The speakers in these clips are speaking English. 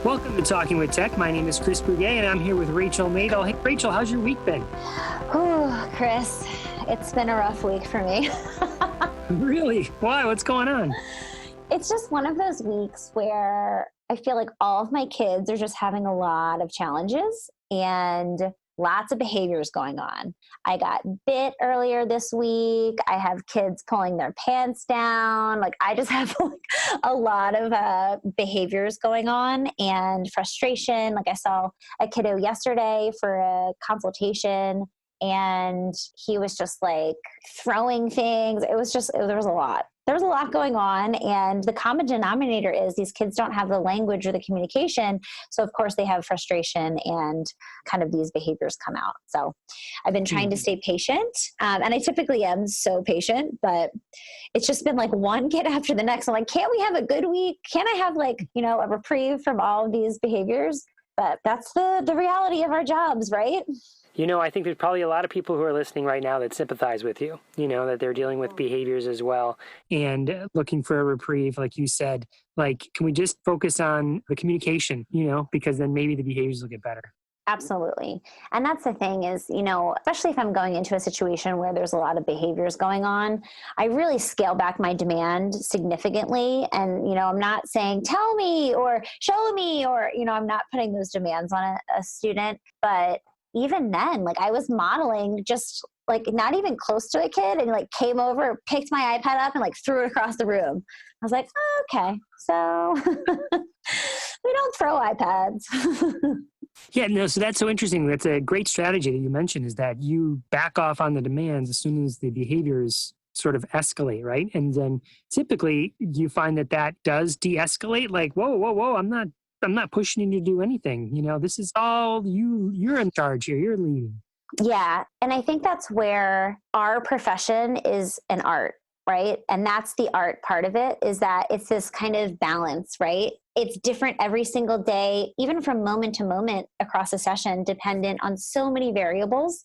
Welcome to Talking with Tech. My name is Chris Bouguet, and I'm here with Rachel Madel. Hey, Rachel, how's your week been? Oh, Chris, it's been a rough week for me. Really? Why? What's going on? It's just one of those weeks where I feel like all of my kids are just having a lot of challenges and lots of behaviors going on. I got bit earlier this week. I have kids pulling their pants down. I just have a lot of behaviors going on and frustration. I saw a kiddo yesterday for a consultation and he was just throwing things. There was a lot. There was a lot going on, and the common denominator is these kids don't have the language or the communication. So of course they have frustration and kind of these behaviors come out. So I've been trying to stay patient. And I typically am so patient, but it's just been one kid after the next. I'm like, can't we have a good week? Can't I have a reprieve from all of these behaviors? But that's the reality of our jobs, right? I think there's probably a lot of people who are listening right now that sympathize with you, that they're dealing with behaviors as well and looking for a reprieve, like you said. Can we just focus on the communication, because then maybe the behaviors will get better. Absolutely. And that's the thing is, especially if I'm going into a situation where there's a lot of behaviors going on, I really scale back my demand significantly. And, I'm not saying, tell me or show me, or, I'm not putting those demands on a student. But even then, I was modeling just not even close to a kid and came over, picked my iPad up and threw it across the room. I was like, oh, okay, so we don't throw iPads. Yeah, no, so that's so interesting. That's a great strategy that you mentioned, is that you back off on the demands as soon as the behaviors sort of escalate, right? And then typically you find that does de-escalate, whoa, I'm not pushing you to do anything. This is all you're in charge here. You're leading. Yeah. And I think that's where our profession is an art, right? And that's the art part of it, is that it's this kind of balance, right? It's different every single day, even from moment to moment across a session, dependent on so many variables.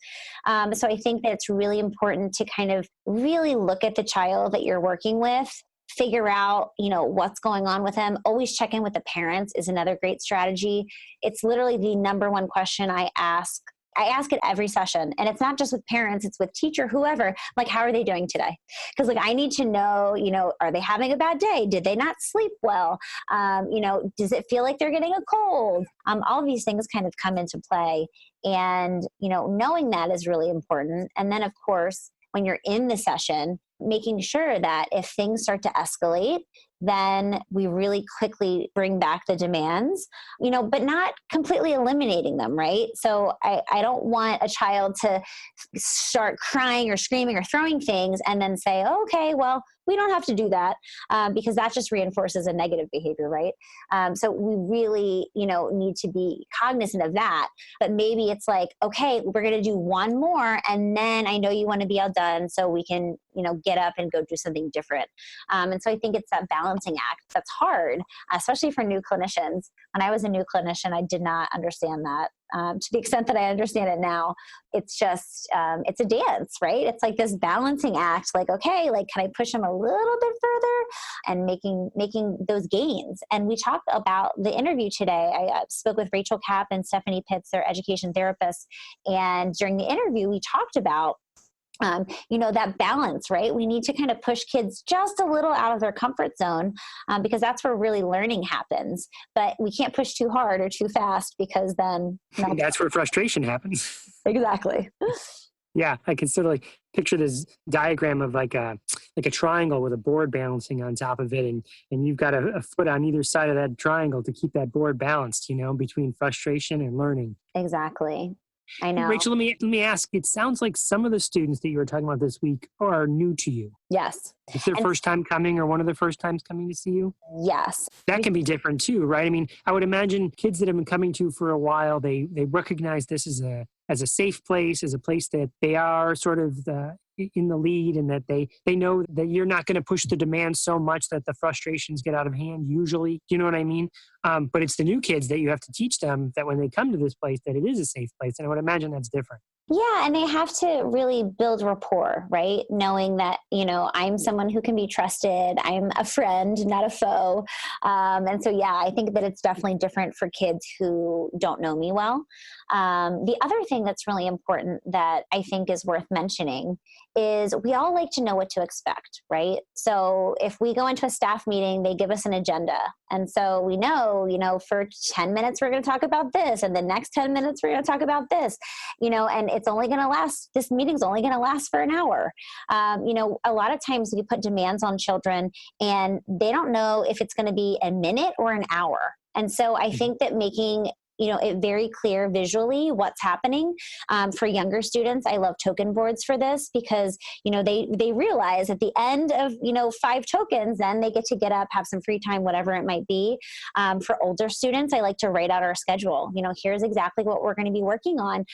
So I think that it's really important to kind of really look at the child that you're working with, figure out, what's going on with them. Always check in with the parents is another great strategy. It's literally the number one question I ask. I ask it every session, and it's not just with parents, it's with teacher, whoever, how are they doing today? Because I need to know, are they having a bad day? Did they not sleep well? Does it feel like they're getting a cold? All of these things kind of come into play, and, knowing that is really important. And then of course, when you're in the session, making sure that if things start to escalate, then we really quickly bring back the demands, but not completely eliminating them, right? So I don't want a child to start crying or screaming or throwing things and then say, oh, okay, well, we don't have to do that, because that just reinforces a negative behavior, right? So we really, need to be cognizant of that. But maybe it's okay, we're going to do one more, and then I know you want to be all done, so we can, get up and go do something different. And so I think it's that balancing act that's hard, especially for new clinicians. When I was a new clinician, I did not understand that. To the extent that I understand it now, it's just, it's a dance, right? It's this balancing act, okay, can I push them a little bit further and making those gains? And we talked about the interview today. I spoke with Rachel Kapp and Stephanie Pitts, their education therapists. And during the interview, we talked about that balance, right? We need to kind of push kids just a little out of their comfort zone, because that's where really learning happens. But we can't push too hard or too fast, because then that's where frustration happens. Exactly. Yeah, I can sort of picture this diagram of a triangle with a board balancing on top of it, and you've got a foot on either side of that triangle to keep that board balanced, between frustration and learning. Exactly. I know. Rachel, let me ask, it sounds like some of the students that you were talking about this week are new to you. Yes. It's their first time coming, or one of their first times coming to see you? Yes. That can be different too, right? I mean, I would imagine kids that have been coming to you for a while, they recognize this as a safe place, as a place that they are sort of in the lead, and that they know that you're not going to push the demand so much that the frustrations get out of hand usually. Do you know what I mean? But it's the new kids that you have to teach them that when they come to this place, that it is a safe place. And I would imagine that's different. Yeah, and they have to really build rapport, right? Knowing that, I'm someone who can be trusted. I'm a friend, not a foe. And so, yeah, I think that it's definitely different for kids who don't know me well. The other thing that's really important that I think is worth mentioning is we all like to know what to expect, right? So if we go into a staff meeting, they give us an agenda. And so we know, for 10 minutes, we're going to talk about this. And the next 10 minutes, we're going to talk about this, and it's only going to last, this meeting's only going to last for an hour. A lot of times we put demands on children and they don't know if it's going to be a minute or an hour. And so I think that making it very clear visually what's happening. For younger students, I love token boards for this because, they realize at the end of, 5 tokens, then they get up, have some free time, whatever it might be. For older students, I like to write out our schedule. Here's exactly what we're going to be working on.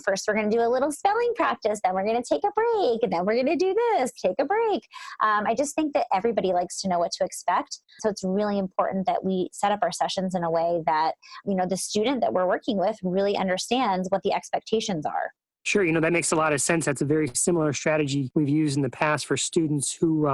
First, we're going to do a little spelling practice. Then we're going to take a break. And then we're going to do this, take a break. I just think that everybody likes to know what to expect. So it's really important that we set up our sessions in a way that, the student that we're working with really understands what the expectations are. Sure, that makes a lot of sense. That's a very similar strategy we've used in the past for students who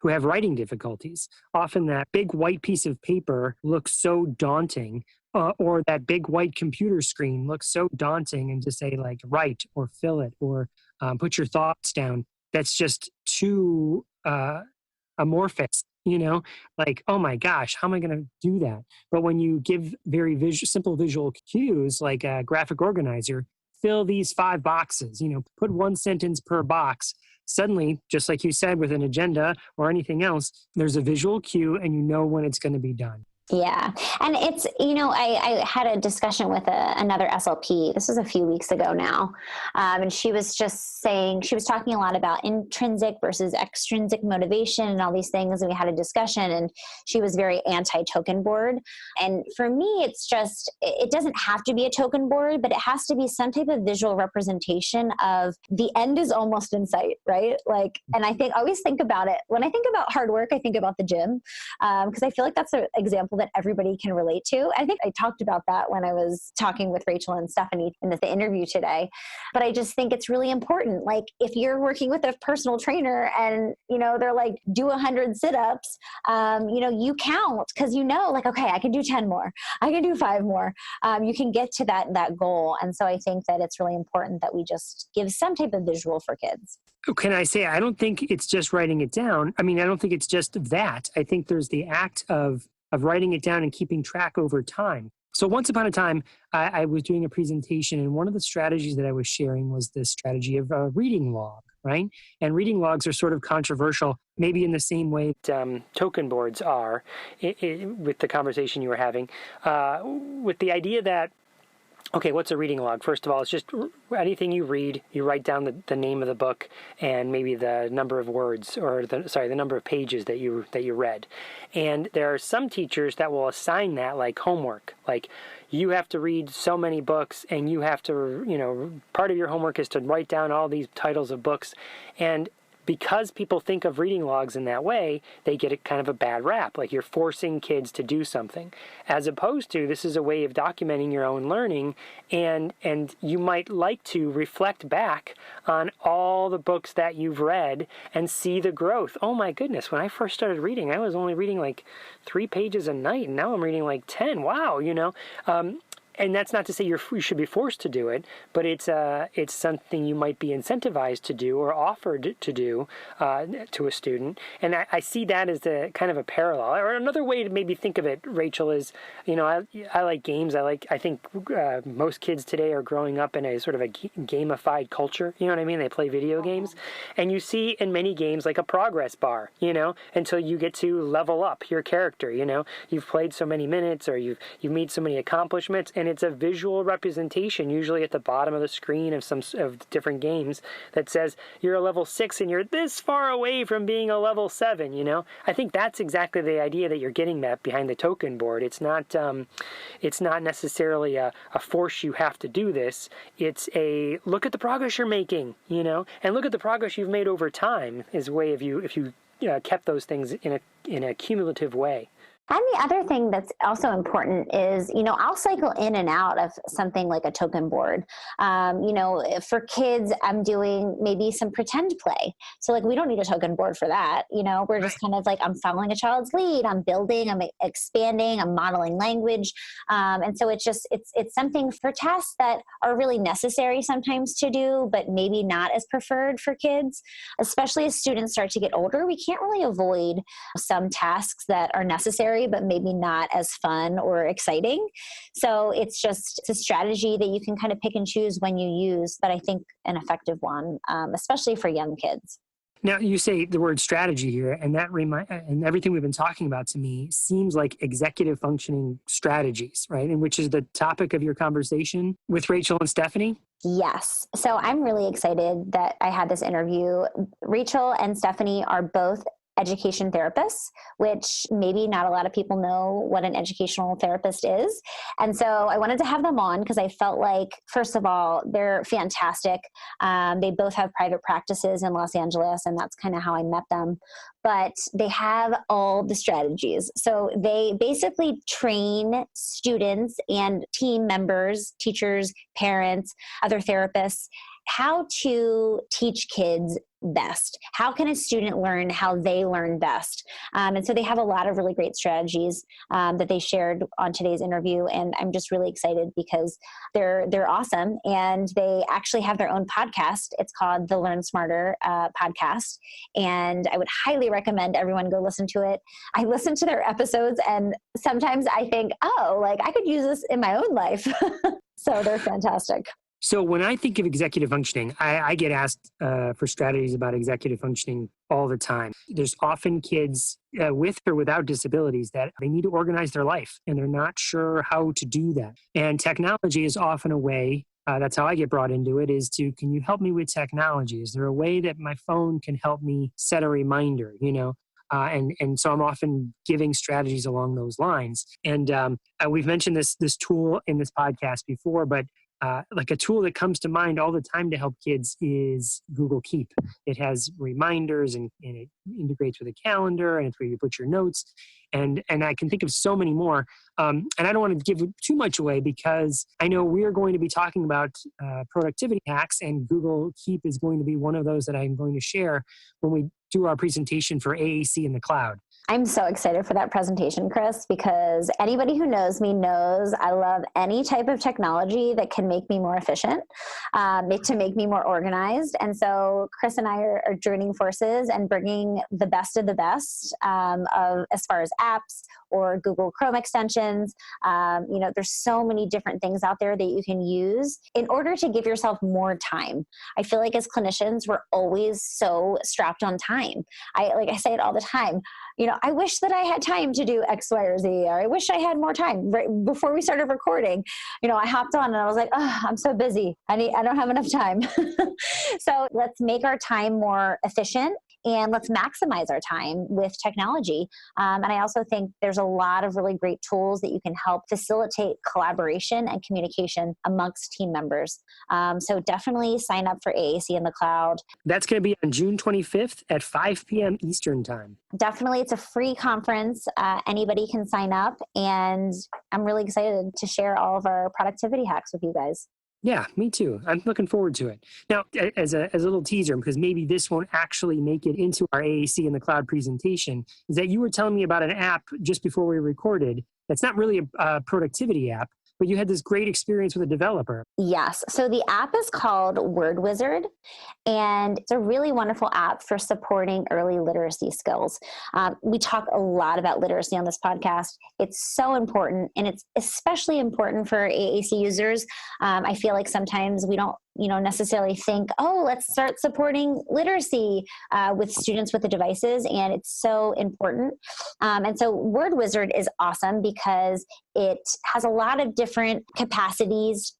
have writing difficulties. Often that big white piece of paper looks so daunting, or that big white computer screen looks so daunting, and to say like write or fill it or put your thoughts down, that's just too amorphous, like, oh my gosh, how am I going to do that? But when you give very simple visual cues like a graphic organizer, fill these 5 boxes, put 1 sentence per box. Suddenly, just like you said, with an agenda or anything else, there's a visual cue and you know when it's going to be done. Yeah. And it's, I had a discussion with another SLP. This was a few weeks ago now. And she was just saying, she was talking a lot about intrinsic versus extrinsic motivation and all these things. And we had a discussion and she was very anti-token board. And for me, it's just, it doesn't have to be a token board, but it has to be some type of visual representation of the end is almost in sight, right? Like, and I always think about it. When I think about hard work, I think about the gym. Because I feel like that's an example that everybody can relate to. I think I talked about that when I was talking with Rachel and Stephanie in the interview today. But I just think it's really important. Like if you're working with a personal trainer and, they're like, do 100 sit-ups, you count because like, okay, I can do 10 more. I can do 5 more. You can get to that goal. And so I think that it's really important that we just give some type of visual for kids. Can I say, I don't think it's just writing it down. I mean, I don't think it's just that. I think there's the act of writing it down and keeping track over time. So once upon a time, I was doing a presentation, and one of the strategies that I was sharing was this strategy of a reading log, right? And reading logs are sort of controversial, maybe in the same way that token boards are, with the conversation you were having, with the idea that, okay, what's a reading log? First of all, it's just anything you read, you write down the name of the book and maybe the number of words, or the number of pages that you read. And there are some teachers that will assign that like homework. Like you have to read so many books and you have to, part of your homework is to write down all these titles of books. And because people think of reading logs in that way, they get kind of a bad rap, like you're forcing kids to do something, as opposed to this is a way of documenting your own learning, and you might like to reflect back on all the books that you've read and see the growth. Oh my goodness, when I first started reading, I was only reading like 3 pages a night, and now I'm reading like 10. Wow, and that's not to say you should be forced to do it, but it's something you might be incentivized to do or offered to do to a student. And I see that as a kind of a parallel. Or another way to maybe think of it, Rachel, is, I like games. I think most kids today are growing up in a sort of a gamified culture. You know what I mean? They play video games. And you see in many games like a progress bar, until you get to level up your character. You've played so many minutes, or you've made so many accomplishments, and it's a visual representation, usually at the bottom of the screen of different games, that says you're a level 6 and you're this far away from being a level 7. I think that's exactly the idea that you're getting at behind the token board. It's not necessarily a force you have to do this. It's a look at the progress you're making, and look at the progress you've made over time is a way of if you kept those things in a cumulative way. And the other thing that's also important is, I'll cycle in and out of something like a token board. For kids, I'm doing maybe some pretend play. So like, we don't need a token board for that. We're Right. just kind of like, I'm following a child's lead, I'm building, I'm expanding, I'm modeling language. And so it's something for tasks that are really necessary sometimes to do, but maybe not as preferred for kids, especially as students start to get older. We can't really avoid some tasks that are necessary, but maybe not as fun or exciting. So it's a strategy that you can kind of pick and choose when you use, but I think an effective one, especially for young kids. Now you say the word strategy here, and and everything we've been talking about to me seems like executive functioning strategies, right? And which is the topic of your conversation with Rachel and Stephanie. Yes. So I'm really excited that I had this interview. Rachel and Stephanie are both education therapists, which maybe not a lot of people know what an educational therapist is. And so I wanted to have them on because I felt like, first of all, they're fantastic. They both have private practices in Los Angeles, and that's kind of how I met them. But they have all the strategies. So they basically train students and team members, teachers, parents, other therapists, how to teach kids best. How can a student learn how they learn best? And so they have a lot of really great strategies that they shared on today's interview, and I'm just really excited because they're awesome, and they actually have their own podcast. It's called the Learn Smarter podcast, and I would highly recommend everyone go listen to it. I listen to their episodes, and sometimes I think, oh, like I could use this in my own life. So they're fantastic. So when I think of executive functioning, I get asked for strategies about executive functioning all the time. There's often kids with or without disabilities that they need to organize their life and they're not sure how to do that. And technology is often a way. That's how I get brought into it is can you help me with technology? Is there a way that my phone can help me set a reminder, and so I'm often giving strategies along those lines. And we've mentioned this tool in this podcast before, but like a tool that comes to mind all the time to help kids is Google Keep. It has reminders and it integrates with a calendar, and it's where you put your notes. And I can think of so many more. And I don't want to give too much away because I know we are going to be talking about productivity hacks, and Google Keep is going to be one of those that I'm going to share when we do our presentation for AAC in the cloud. I'm so excited for that presentation, Chris, because anybody who knows me knows I love any type of technology that can make me more efficient, to make me more organized. And so Chris and I are joining forces and bringing the best of the best of as far as apps or Google Chrome extensions. There's so many different things out there that you can use in order to give yourself more time. I feel like as clinicians, we're always so strapped on time. I say it all the time. I wish that I had time to do X, Y, or Z, or I wish I had more time. Right before we started recording, I hopped on and I was like, oh, I'm so busy. I don't have enough time. So let's make our time more efficient and let's maximize our time with technology. And I also think there's a lot of really great tools that you can help facilitate collaboration and communication amongst team members. So definitely sign up for AAC in the cloud. That's going to be on June 25th at 5 p.m. Eastern time. Definitely. It's a free conference. Anybody can sign up. And I'm really excited to share all of our productivity hacks with you guys. Yeah, me too. I'm looking forward to it. Now, as a little teaser, because maybe this won't actually make it into our AAC in the cloud presentation, is that you were telling me about an app just before we recorded that's not really a productivity app, but you had this great experience with a developer. Yes. So the app is called Word Wizard, and it's a really wonderful app for supporting early literacy skills. We talk a lot about literacy on this podcast. It's so important, and it's especially important for AAC users. I feel like sometimes we don't necessarily think, oh, let's start supporting literacy with students with the devices. And it's so important. And so Word Wizard is awesome because it has a lot of different capacities,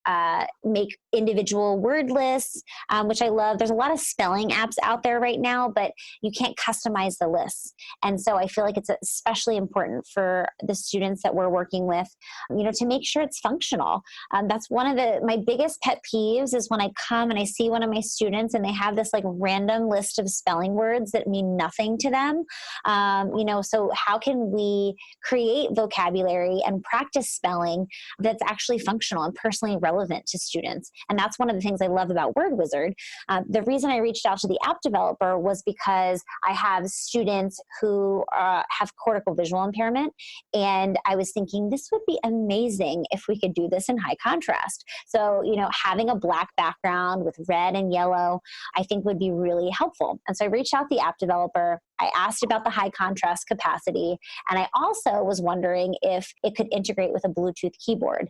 make individual word lists, which I love. There's a lot of spelling apps out there right now, but you can't customize the lists. And so I feel like it's especially important for the students that we're working with, to make sure it's functional. That's one of my biggest pet peeves is when I I come and I see one of my students and they have this like random list of spelling words that mean nothing to them. So how can we create vocabulary and practice spelling that's actually functional and personally relevant to students? And that's one of the things I love about Word Wizard. The reason I reached out to the app developer was because I have students who have cortical visual impairment. And I was thinking this would be amazing if we could do this in high contrast. So, having a black background with red and yellow, I think would be really helpful. And so I reached out to the app developer. I asked about the high contrast capacity. And I also was wondering if it could integrate with a Bluetooth keyboard,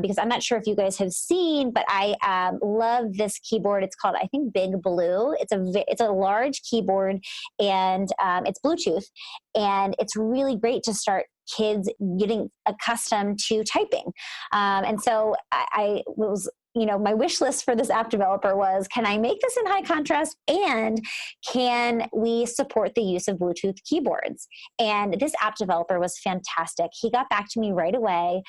because I'm not sure if you guys have seen, but I love this keyboard. It's called, I think, Big Blue. It's a large keyboard, and it's Bluetooth. And it's really great to start kids getting accustomed to typing. And so I was, my wish list for this app developer was, can I make this in high contrast, and can we support the use of Bluetooth keyboards? And this app developer was fantastic. He got back to me right away,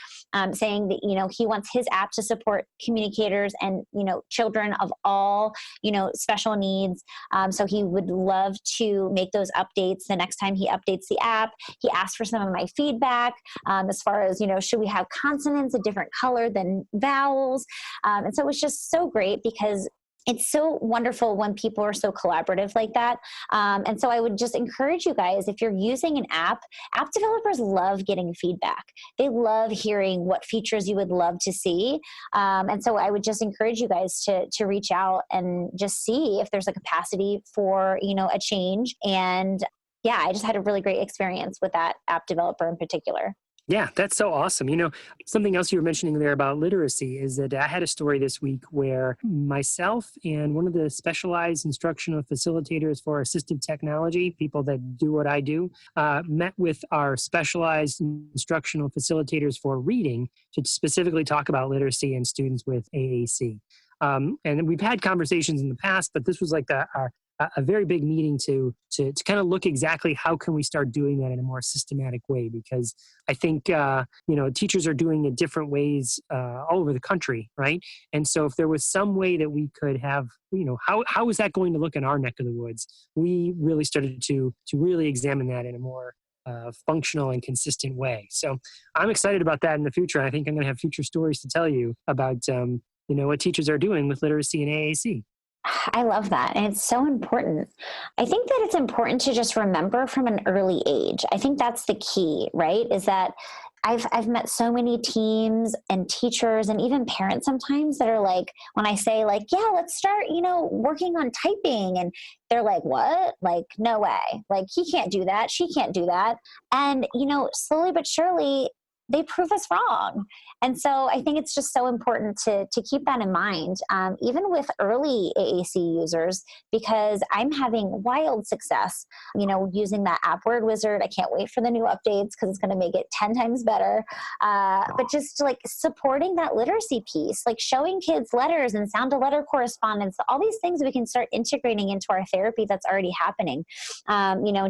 saying that, he wants his app to support communicators and, children of all, special needs. So he would love to make those updates the next time he updates the app. He asked for some of my feedback, as far as, should we have consonants a different color than vowels? And so it was just so great, because it's so wonderful when people are so collaborative like that. And so I would just encourage you guys, if you're using an app developers love getting feedback. They love hearing what features you would love to see. And so I would just encourage you guys to reach out and just see if there's a capacity for, a change. And yeah, I just had a really great experience with that app developer in particular. Yeah, that's so awesome. Something else you were mentioning there about literacy is that I had a story this week where myself and one of the specialized instructional facilitators for assistive technology, people that do what I do, met with our specialized instructional facilitators for reading to specifically talk about literacy and students with AAC. And we've had conversations in the past, but this was like a very big meeting to kind of look exactly how can we start doing that in a more systematic way, because I think teachers are doing it different ways all over the country, right? And so if there was some way that we could have, how is that going to look in our neck of the woods? We really started to really examine that in a more functional and consistent way. So I'm excited about that in the future. I think I'm going to have future stories to tell you about what teachers are doing with literacy and AAC. I love that. And it's so important. I think that it's important to just remember from an early age. I think that's the key, right? Is that I've met so many teams and teachers and even parents sometimes that are like, when I say like, yeah, let's start, working on typing. And they're like, what? Like, no way. Like, he can't do that. She can't do that. And, slowly but surely, they prove us wrong. And so I think it's just so important to keep that in mind, even with early AAC users, because I'm having wild success, using that app Word Wizard. I can't wait for the new updates because it's going to make it 10 times better. But just like supporting that literacy piece, like showing kids letters and sound to letter correspondence, all these things we can start integrating into our therapy that's already happening.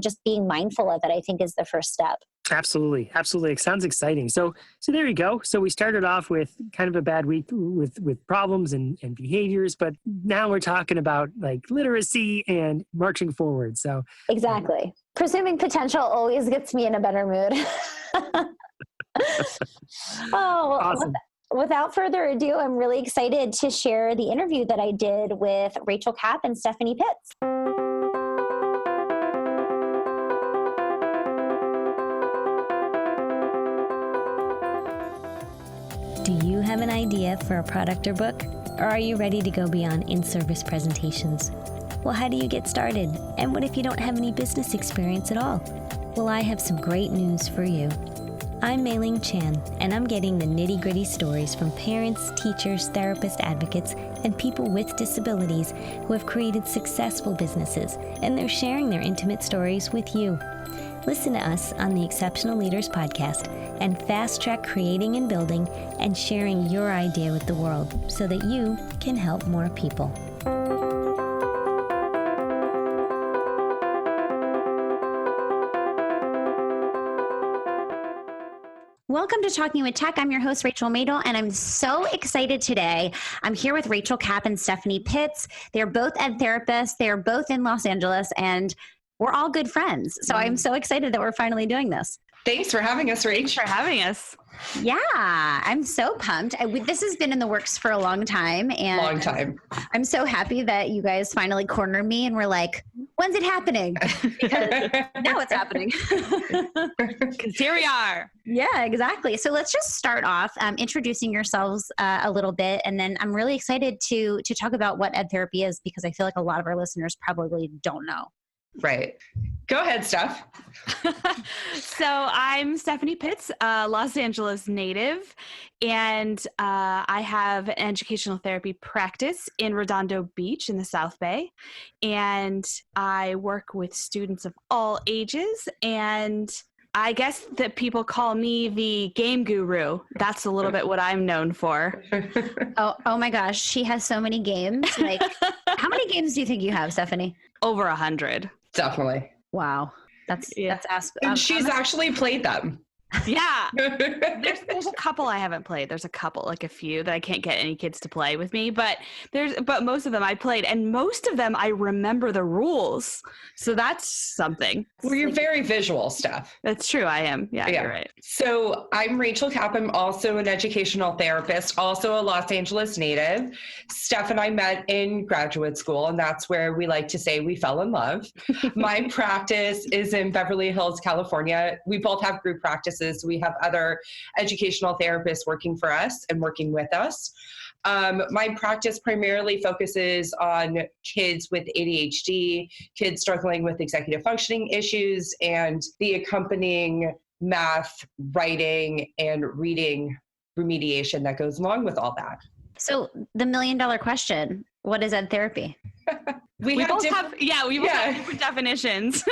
Just being mindful of it, I think, is the first step. Absolutely. Absolutely. It sounds exciting. So there you go. So we started off with kind of a bad week with problems and behaviors, but now we're talking about like literacy and marching forward. So exactly. Presuming potential always gets me in a better mood. Awesome. Without further ado, I'm really excited to share the interview that I did with Rachel Kapp and Stephanie Pitts. Do you have an idea for a product or book? Or are you ready to go beyond in-service presentations? Well, how do you get started? And what if you don't have any business experience at all? Well, I have some great news for you. I'm Mei-Ling Chan, and I'm getting the nitty-gritty stories from parents, teachers, therapists, advocates, and people with disabilities who have created successful businesses, and they're sharing their intimate stories with you. Listen to us on the Exceptional Leaders Podcast and fast-track creating and building and sharing your idea with the world so that you can help more people. Welcome to Talking with Tech. I'm your host, Rachel Madel, and I'm so excited today. I'm here with Rachel Kapp and Stephanie Pitts. They're both ed therapists. They're both in Los Angeles, and we're all good friends. So I'm so excited that we're finally doing this. Thanks for having us, Rach. Thanks for having us. Yeah, I'm so pumped. This has been in the works for a long time. And long time. I'm so happy that you guys finally cornered me and were like, when's it happening? Because now it's happening. Because here we are. Yeah, exactly. So let's just start off introducing yourselves a little bit. And then I'm really excited to talk about what ed therapy is, because I feel like a lot of our listeners probably don't know. Right. Go ahead, Steph. So I'm Stephanie Pitts, a Los Angeles native, and I have an educational therapy practice in Redondo Beach in the South Bay. And I work with students of all ages, and I guess that people call me the game guru. That's a little bit what I'm known for. Oh my gosh, she has so many games. Like, how many games do you think you have, Stephanie? Over 100. Definitely. Wow. That's And she's actually played them. Yeah. There's a couple I haven't played. There's a couple, like a few that I can't get any kids to play with me, but most of them I played, and most of them I remember the rules. So that's something. Well, you're very visual, Steph. That's true. I am. Yeah, you're right. So I'm Rachel Kapp. I'm also an educational therapist, also a Los Angeles native. Steph and I met in graduate school, and that's where we like to say we fell in love. My practice is in Beverly Hills, California. We both have group practices. We have other educational therapists working for us and working with us. My practice primarily focuses on kids with ADHD, kids struggling with executive functioning issues, and the accompanying math, writing, and reading remediation that goes along with all that. So the $1 million question, what is ed therapy? We both have different definitions.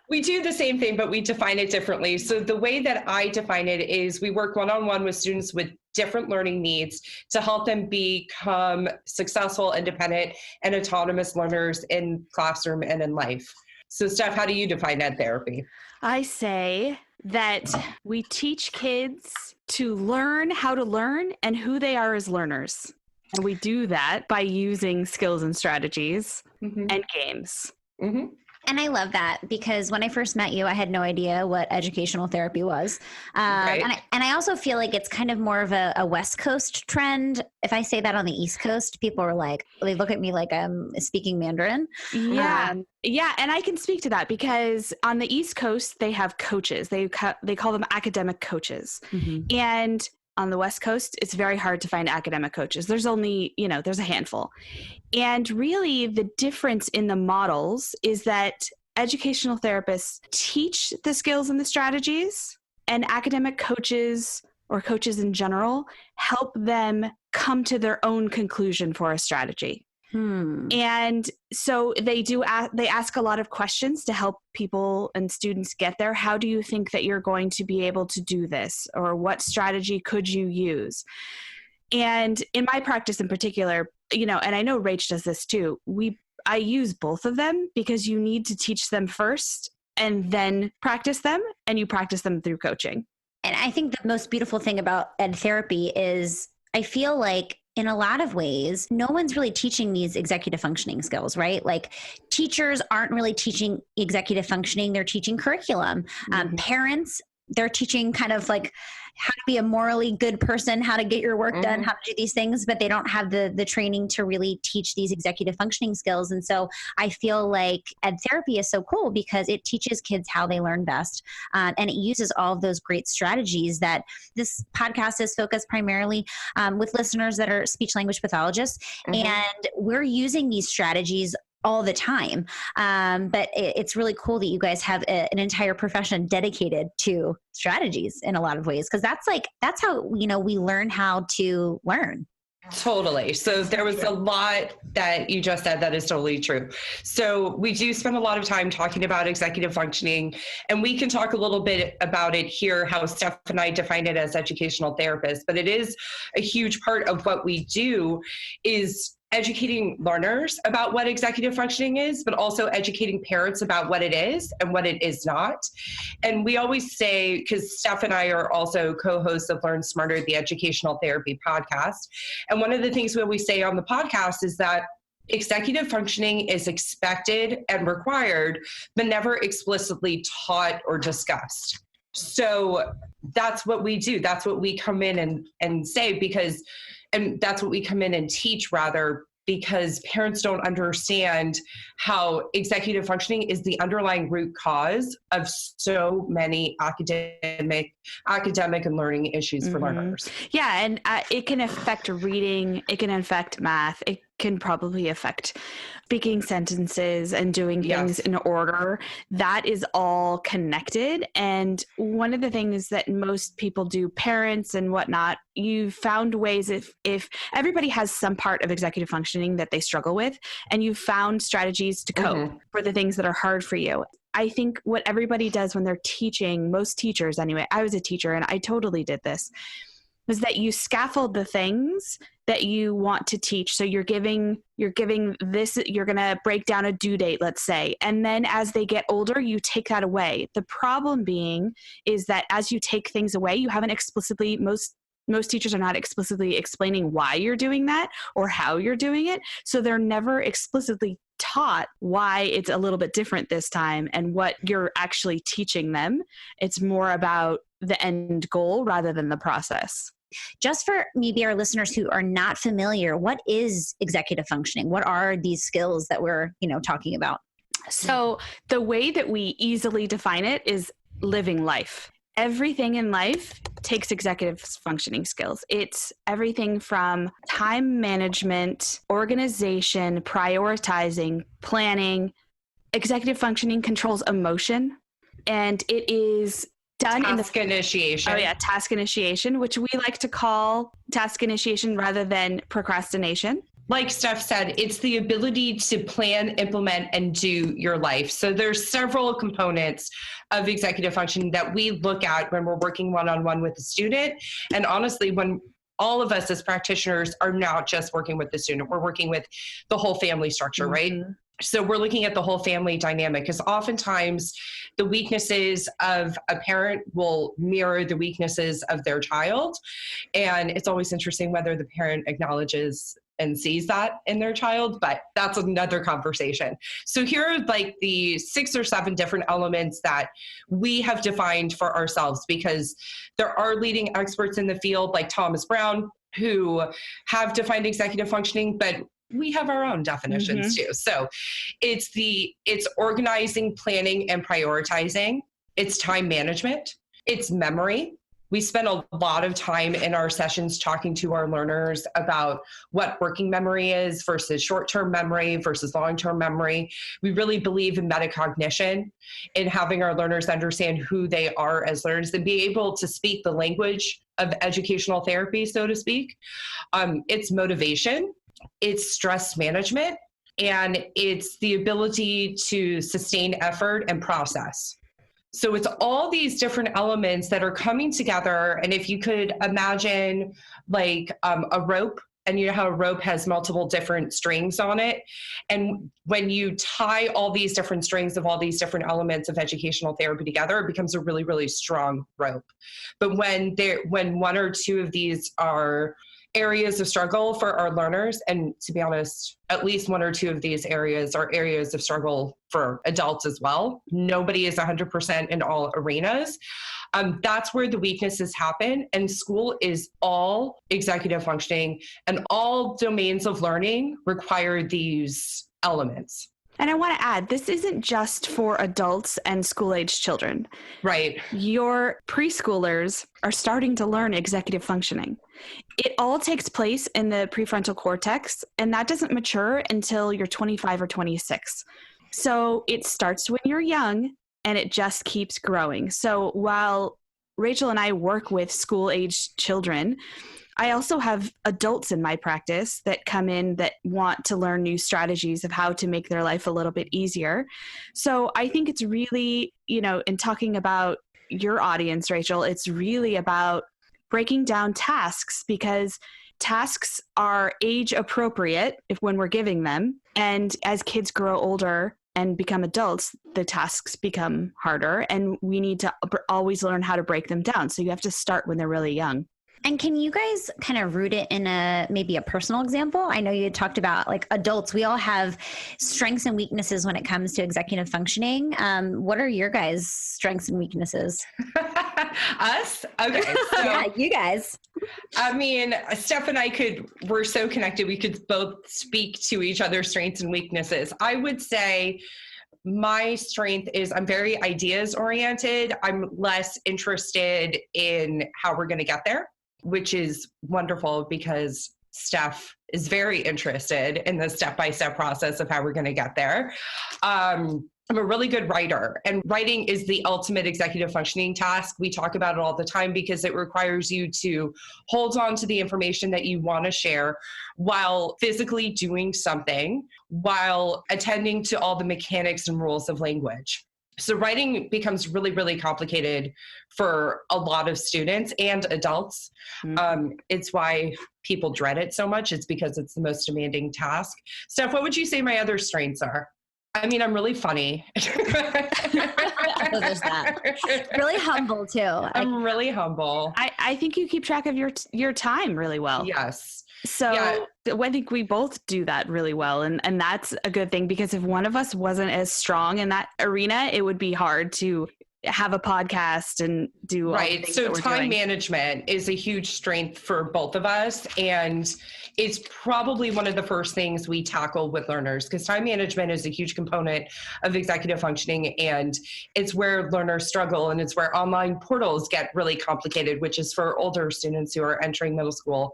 We do the same thing, but we define it differently. So the way that I define it is we work one-on-one with students with different learning needs to help them become successful, independent, and autonomous learners in classroom and in life. So Steph, how do you define ed therapy? I say that we teach kids to learn how to learn and who they are as learners. And we do that by using skills and strategies and games. Mm-hmm. And I love that, because when I first met you, I had no idea what educational therapy was. Right. And I also feel like it's kind of more of a West Coast trend. If I say that on the East Coast, people are like, they look at me like I'm speaking Mandarin. Yeah. Yeah. And I can speak to that because on the East Coast, they have coaches. They call them academic coaches. Mm-hmm. And on the West Coast, it's very hard to find academic coaches. There's only, there's a handful. And really the difference in the models is that educational therapists teach the skills and the strategies, and academic coaches or coaches in general help them come to their own conclusion for a strategy. And so they ask a lot of questions to help people and students get there. How do you think that you're going to be able to do this? Or what strategy could you use? And in my practice in particular, and I know Rach does this too, I use both of them because you need to teach them first and then practice them, and you practice them through coaching. And I think the most beautiful thing about ed therapy is I feel like in a lot of ways, no one's really teaching these executive functioning skills, right? Like teachers aren't really teaching executive functioning, they're teaching curriculum. Parents, they're teaching kind of like how to be a morally good person, how to get your work done, how to do these things, but they don't have the training to really teach these executive functioning skills. And so I feel like ed therapy is so cool because it teaches kids how they learn best. And it uses all of those great strategies that this podcast is focused primarily with listeners that are speech language pathologists. And we're using these strategies all the time. But it's really cool that you guys have an entire profession dedicated to strategies in a lot of ways. Cause that's how, we learn how to learn. Totally. So there was a lot that you just said that is totally true. So we do spend a lot of time talking about executive functioning, and we can talk a little bit about it here, how Steph and I define it as educational therapists, but it is a huge part of what we do is educating learners about what executive functioning is, but also educating parents about what it is and what it is not. And we always say, because Steph and I are also co-hosts of Learn Smarter, the educational therapy podcast. And one of the things we always say on the podcast is that executive functioning is expected and required, but never explicitly taught or discussed. So that's what we do. That's what we come in and say, and that's what we come in and teach, rather, because parents don't understand how executive functioning is the underlying root cause of so many academic and learning issues for learners. Yeah, and it can affect reading, it can affect math, it can probably affect speaking sentences and doing things in order. That is all connected. And one of the things that most people do, parents and whatnot, you've found ways, if everybody has some part of executive functioning that they struggle with, and you've found strategies to cope for the things that are hard for you. I think what everybody does when they're teaching, most teachers anyway, I was a teacher and I totally did this, was that you scaffold the things that you want to teach. So you're giving this, you're going to break down a due date, let's say. And then as they get older, you take that away. The problem being is that as you take things away, you haven't explicitly, most teachers are not explicitly explaining why you're doing that or how you're doing it. So they're never explicitly taught why it's a little bit different this time and what you're actually teaching them. It's more about the end goal rather than the process. Just for maybe our listeners who are not familiar, what is executive functioning? What are these skills that we're, talking about? So the way that we easily define it is living life. Everything in life takes executive functioning skills. It's everything from time management, organization, prioritizing, planning. Executive functioning controls emotion, and it is done task initiation. Oh yeah, task initiation, which we like to call task initiation rather than procrastination. Like Steph said, it's the ability to plan, implement, and do your life. So there's several components of executive functioning that we look at when we're working one-on-one with a student. And honestly, when all of us as practitioners are not just working with the student, we're working with the whole family structure, right? So we're looking at the whole family dynamic, because oftentimes the weaknesses of a parent will mirror the weaknesses of their child. And it's always interesting whether the parent acknowledges and sees that in their child, but that's another conversation. So here are like the 6 or 7 different elements that we have defined for ourselves, because there are leading experts in the field like Thomas Brown who have defined executive functioning, but we have our own definitions too. So it's organizing, planning, and prioritizing. It's time management. It's memory. We spend a lot of time in our sessions talking to our learners about what working memory is versus short-term memory versus long-term memory. We really believe in metacognition, in having our learners understand who they are as learners and be able to speak the language of educational therapy, so to speak. It's motivation, it's stress management, and it's the ability to sustain effort and process. So it's all these different elements that are coming together. And if you could imagine like a rope, and you know how a rope has multiple different strings on it. And when you tie all these different strings of all these different elements of educational therapy together, it becomes a really, really strong rope. But when one or two of these are areas of struggle for our learners, and to be honest, at least 1 or 2 of these areas are areas of struggle for adults as well. Nobody is 100% in all arenas. That's where the weaknesses happen. And school is all executive functioning, and all domains of learning require these elements. And I want to add, this isn't just for adults and school-age children. Right. Your preschoolers are starting to learn executive functioning. It all takes place in the prefrontal cortex, and that doesn't mature until you're 25 or 26. So it starts when you're young, and it just keeps growing. So while Rachel and I work with school-age children, I also have adults in my practice that come in that want to learn new strategies of how to make their life a little bit easier. So I think it's really, in talking about your audience, Rachel, it's really about breaking down tasks, because tasks are age appropriate when we're giving them. And as kids grow older and become adults, the tasks become harder, and we need to always learn how to break them down. So you have to start when they're really young. And can you guys kind of root it in maybe a personal example? I know you had talked about like adults, we all have strengths and weaknesses when it comes to executive functioning. What are your guys' strengths and weaknesses? Us? Okay. So, yeah, you guys. I mean, Steph and I we're so connected. We could both speak to each other's strengths and weaknesses. I would say my strength is I'm very ideas oriented. I'm less interested in how we're going to get there, which is wonderful because Steph is very interested in the step-by-step process of how we're going to get there. I'm a really good writer, and writing is the ultimate executive functioning task. We talk about it all the time because it requires you to hold on to the information that you want to share while physically doing something, while attending to all the mechanics and rules of language. So writing becomes really, really complicated for a lot of students and adults. It's why people dread it so much. It's because it's the most demanding task. Steph, what would you say my other strengths are? I mean, I'm really funny. Oh, there's that. Really humble too. I'm really humble. I think you keep track of your time really well. Yes. So yeah. I think we both do that really well. And that's a good thing, because if one of us wasn't as strong in that arena, it would be hard to have a podcast and do all the things So that we're time doing. management is a huge strength for both of us, and it's probably one of the first things we tackle with learners, because time management is a huge component of executive functioning, and it's where learners struggle, and it's where online portals get really complicated, which is for older students who are entering middle school.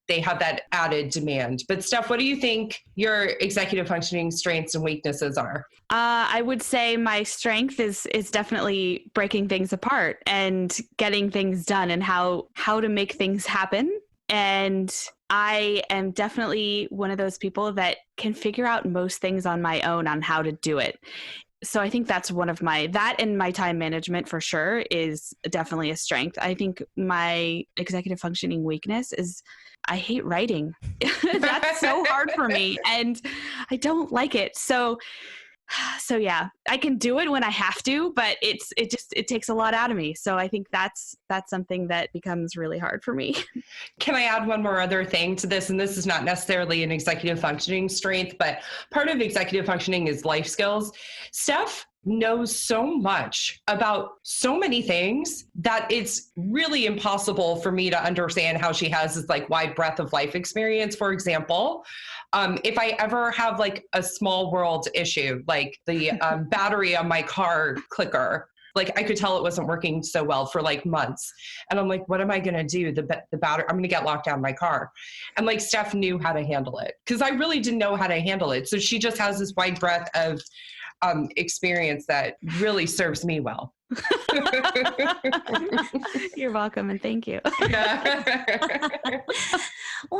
They have that added demand. But Steph, what do you think your executive functioning strengths and weaknesses are? I would say my strength is definitely breaking things apart and getting things done and how to make things happen. And I am definitely one of those people that can figure out most things on my own on how to do it. So I think that's one of that and my time management for sure is definitely a strength. I think my executive functioning weakness is I hate writing. That's so hard for me and I don't like it. So yeah, I can do it when I have to, but it takes a lot out of me. So I think that's something that becomes really hard for me. Can I add one more other thing to this? And this is not necessarily an executive functioning strength, but part of executive functioning is life skills. Steph knows so much about so many things that it's really impossible for me to understand how she has this like wide breadth of life experience. For example, if I ever have like a small world issue, like the battery on my car clicker, like I could tell it wasn't working so well for like months. And I'm like, what am I going to do? The battery, I'm going to get locked out of my car. And like Steph knew how to handle it because I really didn't know how to handle it. So she just has this wide breadth of experience that really serves me well. You're welcome, and thank you. Well,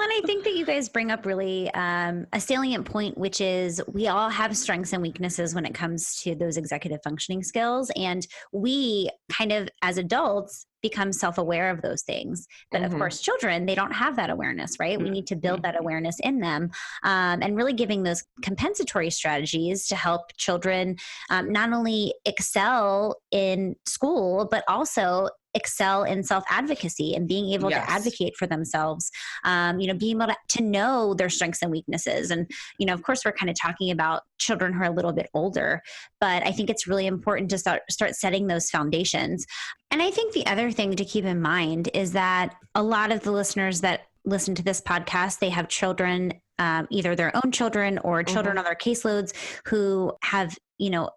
and I think that you guys bring up really a salient point, which is we all have strengths and weaknesses when it comes to those executive functioning skills. And we kind of, as adults, become self-aware of those things. But of course, children, they don't have that awareness, right? We need to build that awareness in them and really giving those compensatory strategies to help children not only excel in school, but also excel in self-advocacy and being able to advocate for themselves, being able to know their strengths and weaknesses. And, of course, we're kind of talking about children who are a little bit older, but I think it's really important to start setting those foundations. And I think the other thing to keep in mind is that a lot of the listeners that listen to this podcast, they have children, either their own children or children on their caseloads who have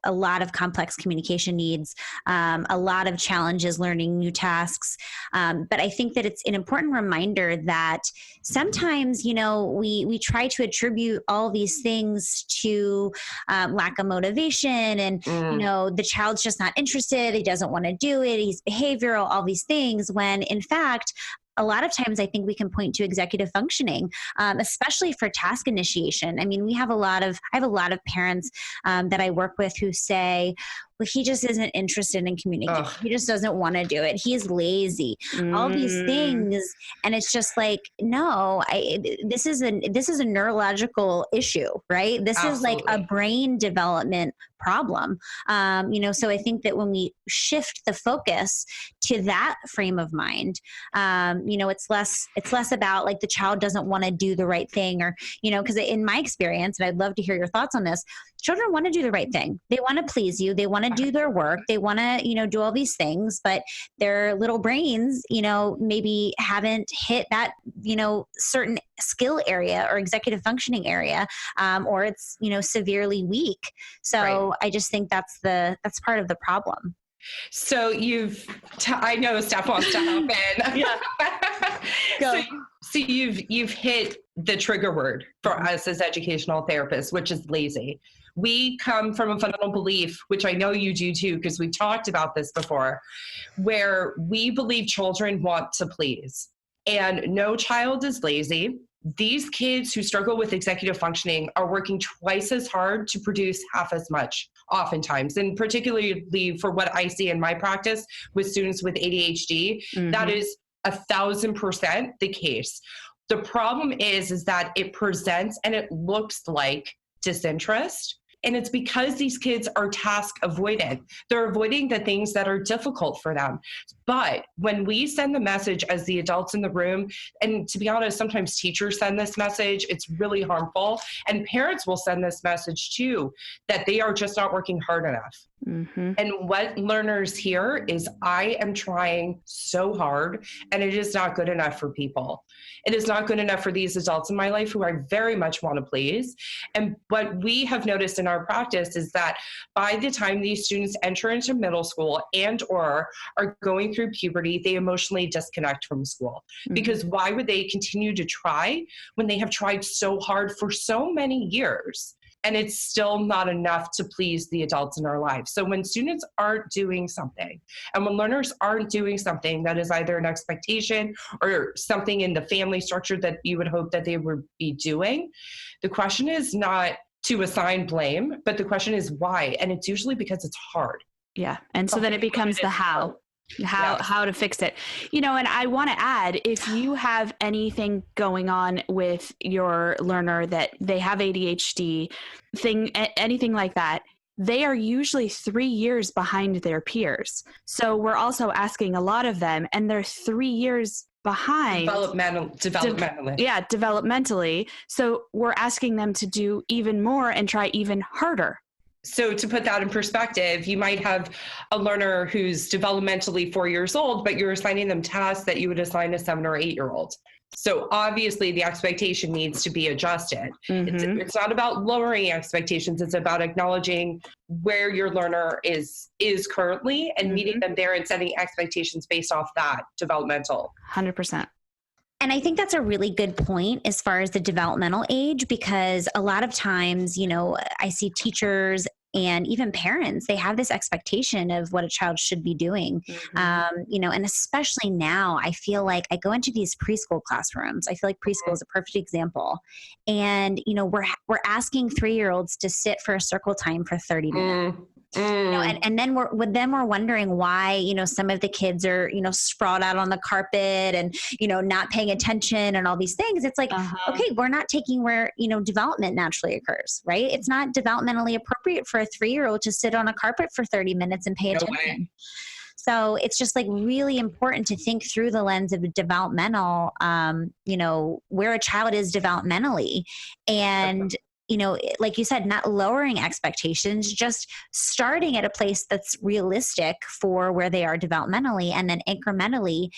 a lot of complex communication needs, a lot of challenges learning new tasks. But I think that it's an important reminder that sometimes, we try to attribute all these things to lack of motivation and, the child's just not interested. He doesn't want to do it. He's behavioral, all these things, when in fact, a lot of times I think we can point to executive functioning, especially for task initiation. I mean, I have a lot of parents that I work with who say, well, he just isn't interested in communicating. He just doesn't want to do it. He's lazy. All these things. And it's just like, no, this is a neurological issue, right? This is like a brain development problem. So I think that when we shift the focus to that frame of mind, it's less about like the child doesn't want to do the right thing, or, because in my experience, and I'd love to hear your thoughts on this, children want to do the right thing. They want to please you. They want to do their work. They want to, do all these things, but their little brains, maybe haven't hit that, certain skill area or executive functioning area, or it's, severely weak. So I just think that's part of the problem. So I know Steph wants to hop in. Yeah. Go. So you've hit the trigger word for us as educational therapists, which is lazy. We come from a fundamental belief, which I know you do too, because we've talked about this before, where we believe children want to please, and no child is lazy. These kids who struggle with executive functioning are working twice as hard to produce half as much, oftentimes, and particularly for what I see in my practice with students with ADHD, that is 1,000% the case. The problem is that it presents and it looks like disinterest. And it's because these kids are task avoidant. They're avoiding the things that are difficult for them. But when we send the message as the adults in the room, and to be honest, sometimes teachers send this message, it's really harmful. And parents will send this message too, that they are just not working hard enough. And what learners hear is, I am trying so hard and it is not good enough for people. It is not good enough for these adults in my life who I very much want to please. And what we have noticed in our practice is that by the time these students enter into middle school and or are going through puberty, they emotionally disconnect from school. Because why would they continue to try when they have tried so hard for so many years? And it's still not enough to please the adults in our lives. So when students aren't doing something, and when learners aren't doing something that is either an expectation or something in the family structure that you would hope that they would be doing, the question is not to assign blame, but the question is why. And it's usually because it's hard. Yeah. And so then it becomes the how to fix it. And I want to add, if you have anything going on with your learner that they have ADHD, anything like that, they are usually 3 years behind their peers. So we're also asking a lot of them, and they're 3 years behind developmentally. Developmentally. So we're asking them to do even more and try even harder. So to put that in perspective, you might have a learner who's developmentally 4 years old, but you're assigning them tasks that you would assign a 7 or 8 year old. So obviously the expectation needs to be adjusted. It's not about lowering expectations. It's about acknowledging where your learner is currently and meeting them there and setting expectations based off that developmental. 100%. And I think that's a really good point as far as the developmental age, because a lot of times, I see teachers and even parents, they have this expectation of what a child should be doing. And especially now, I feel like I go into these preschool classrooms. I feel like preschool is a perfect example. And, we're asking 3-year-olds to sit for a circle time for 30 minutes. And then we're wondering why, some of the kids are, sprawled out on the carpet and, not paying attention and all these things. It's like, okay, we're not taking where, development naturally occurs, right? It's not developmentally appropriate for a 3-year-old to sit on a carpet for 30 minutes and pay attention. So it's just like really important to think through the lens of developmental, where a child is developmentally, and like you said, not lowering expectations, just starting at a place that's realistic for where they are developmentally, and then incrementally,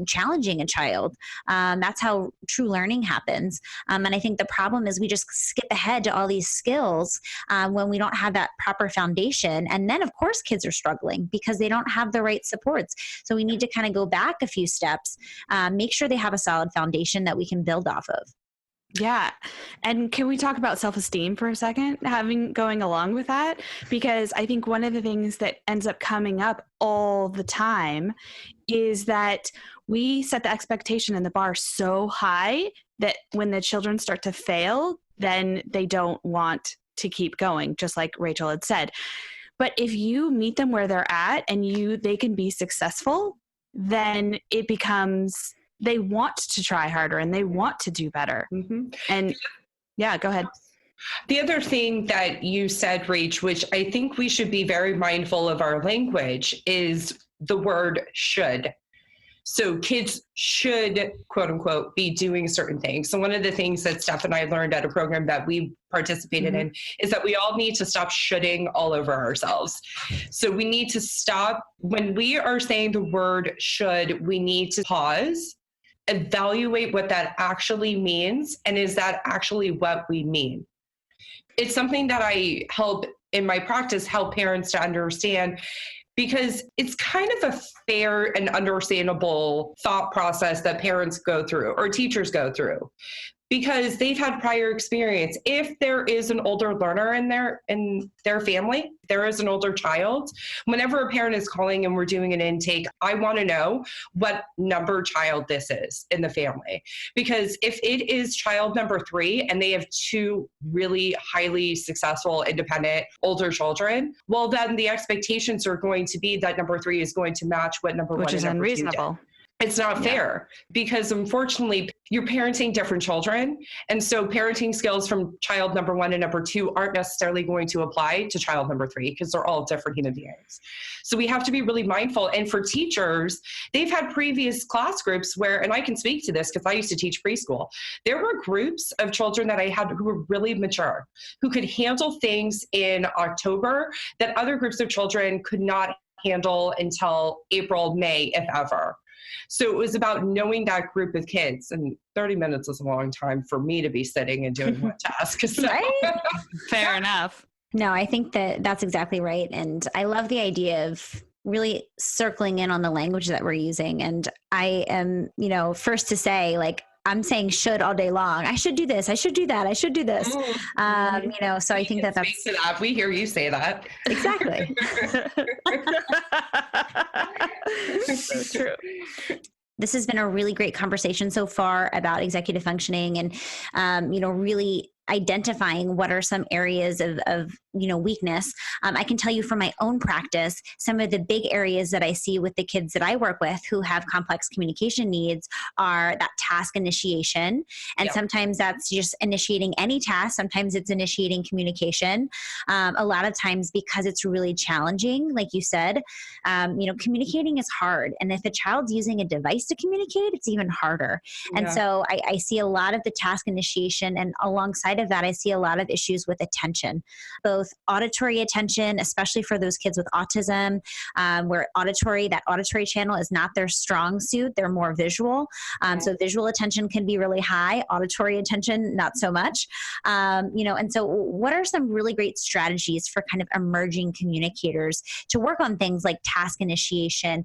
challenging a child. That's how true learning happens. And I think the problem is we just skip ahead to all these skills when we don't have that proper foundation. And then, of course, kids are struggling because they don't have the right supports. So we need to kind of go back a few steps, make sure they have a solid foundation that we can build off of. Yeah. And can we talk about self-esteem for a second, going along with that? Because I think one of the things that ends up coming up all the time is that we set the expectation and the bar so high that when the children start to fail, then they don't want to keep going, just like Rachel had said. But if you meet them where they're at and they can be successful, then it becomes, they want to try harder and they want to do better. Mm-hmm. And yeah, go ahead. The other thing that you said, Rach, which I think we should be very mindful of our language, is the word should. So kids should, quote unquote, be doing certain things. So one of the things that Steph and I learned at a program that we participated in is that we all need to stop shoulding all over ourselves. So we need to stop, when we are saying the word should, we need to pause, evaluate what that actually means, and is that actually what we mean? It's something that I help in my practice, help parents to understand, because it's kind of a fair and understandable thought process that parents go through or teachers go through, because they've had prior experience. If there is an older learner in their family, there is an older child, whenever a parent is calling and we're doing an intake, I want to know what number child this is in the family. Because if it is child number 3 and they have 2 really highly successful, independent, older children, well, then the expectations are going to be that number 3 is going to match what number 1 Which is and number 2 did. unreasonable. It's not fair, because unfortunately you're parenting different children. And so parenting skills from child number 1 and number 2 aren't necessarily going to apply to child number 3, because they're all different human beings. So we have to be really mindful. And for teachers, they've had previous class groups where, and I can speak to this because I used to teach preschool, there were groups of children that I had who were really mature, who could handle things in October that other groups of children could not handle until April, May, if ever. So it was about knowing that group of kids, and 30 minutes is a long time for me to be sitting and doing one task. So. Right? Fair enough. No, I think that that's exactly right. And I love the idea of really circling in on the language that we're using. And I am, first to say, like, I'm saying should all day long. I should do this. I should do that. I should do this. So I think that's to that. We hear you say that. Exactly. So true. This has been a really great conversation so far about executive functioning and, really identifying what are some areas of weakness. I can tell you from my own practice, some of the big areas that I see with the kids that I work with who have complex communication needs are that task initiation. And sometimes that's just initiating any task. Sometimes it's initiating communication. A lot of times, because it's really challenging, like you said, communicating is hard. And if a child's using a device to communicate, it's even harder. And so I see a lot of the task initiation, and alongside of that, I see a lot of issues with attention, both auditory attention, especially for those kids with autism, where that auditory channel is not their strong suit. They're more visual. So visual attention can be really high, auditory attention, not so much. And so what are some really great strategies for kind of emerging communicators to work on things like task initiation,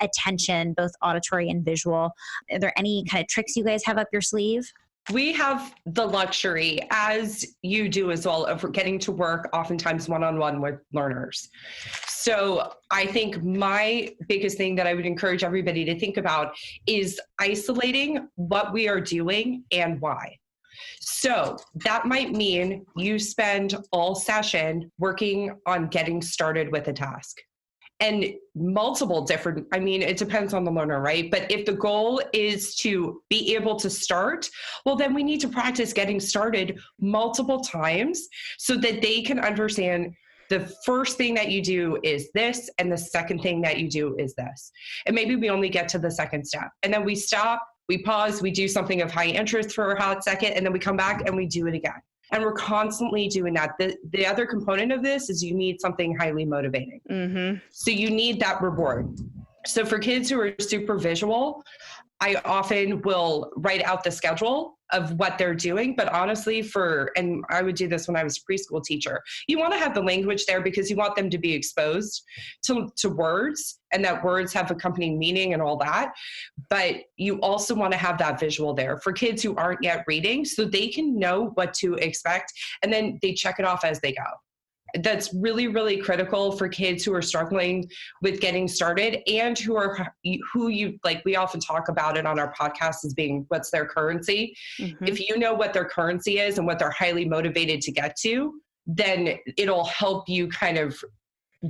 attention, both auditory and visual? Are there any kind of tricks you guys have up your sleeve? We have the luxury, as you do as well, of getting to work oftentimes one-on-one with learners. So I think my biggest thing that I would encourage everybody to think about is isolating what we are doing and why. So that might mean you spend all session working on getting started with a task. And multiple different, it depends on the learner, right? But if the goal is to be able to start, well, then we need to practice getting started multiple times so that they can understand the first thing that you do is this, and the second thing that you do is this. And maybe we only get to the second step. And then we stop, we pause, we do something of high interest for a hot second, and then we come back and we do it again. And we're constantly doing that. The other component of this is you need something highly motivating. Mm-hmm. So you need that reward. So for kids who are super visual, I often will write out the schedule of what they're doing. But honestly, and I would do this when I was a preschool teacher, you want to have the language there because you want them to be exposed to words, and that words have accompanying meaning and all that. But you also want to have that visual there for kids who aren't yet reading, so they can know what to expect, and then they check it off as they go. That's really, really critical for kids who are struggling with getting started, and we often talk about it on our podcast as being what's their currency. Mm-hmm. If you know what their currency is and what they're highly motivated to get to, then it'll help you kind of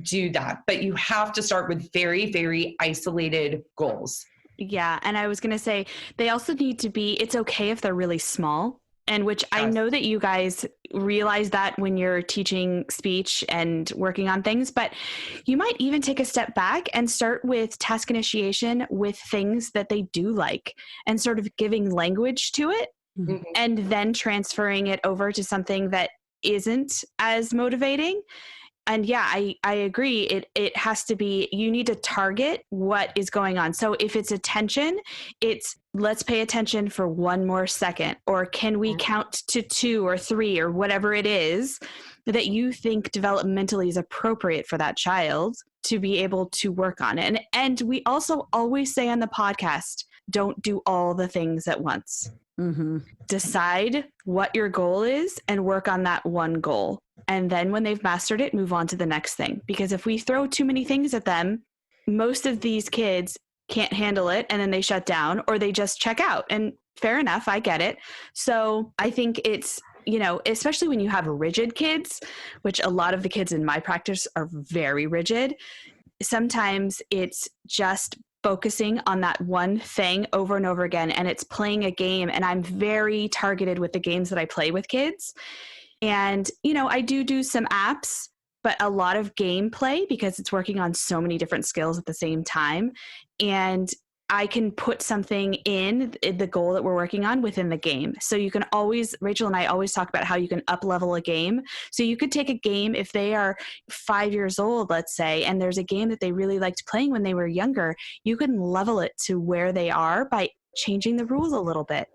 do that. But you have to start with very, very isolated goals. Yeah. And I was going to say, they also need to be, it's okay if they're really small. And which I know that you guys realize that when you're teaching speech and working on things, but you might even take a step back and start with task initiation with things that they do like and sort of giving language to it, and then transferring it over to something that isn't as motivating. And yeah, I agree. It has to be, you need to target what is going on. So if it's attention, it's let's pay attention for 1 more second, or can we count to 2 or 3 or whatever it is that you think developmentally is appropriate for that child to be able to work on it. And we also always say on the podcast, don't do all the things at once. Decide what your goal is and work on that one goal. And then when they've mastered it, move on to the next thing. Because if we throw too many things at them, most of these kids can't handle it and then they shut down or they just check out. And fair enough, I get it. So I think it's, you know, especially when you have rigid kids, which a lot of the kids in my practice are very rigid, sometimes it's just focusing on that one thing over and over again. And it's playing a game. And I'm very targeted with the games that I play with kids. And, you know, I do some apps, but a lot of gameplay because it's working on so many different skills at the same time. And I can put something in the goal that we're working on within the game. So you can always, Rachel and I always talk about how you can up level a game. So you could take a game if they are 5 years old, let's say, and there's a game that they really liked playing when they were younger, you can level it to where they are by changing the rules a little bit.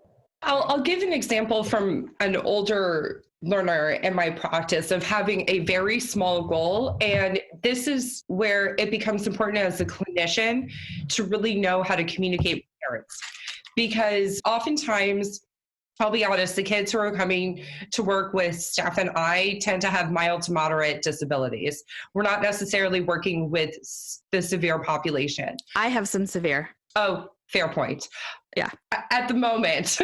I'll give an example from an older learner in my practice of having a very small goal. And this is where it becomes important as a clinician to really know how to communicate with parents. Because oftentimes, I'll be honest, the kids who are coming to work with Steph and I tend to have mild to moderate disabilities. We're not necessarily working with the severe population. I have some severe. Oh, fair point. Yeah. At the moment.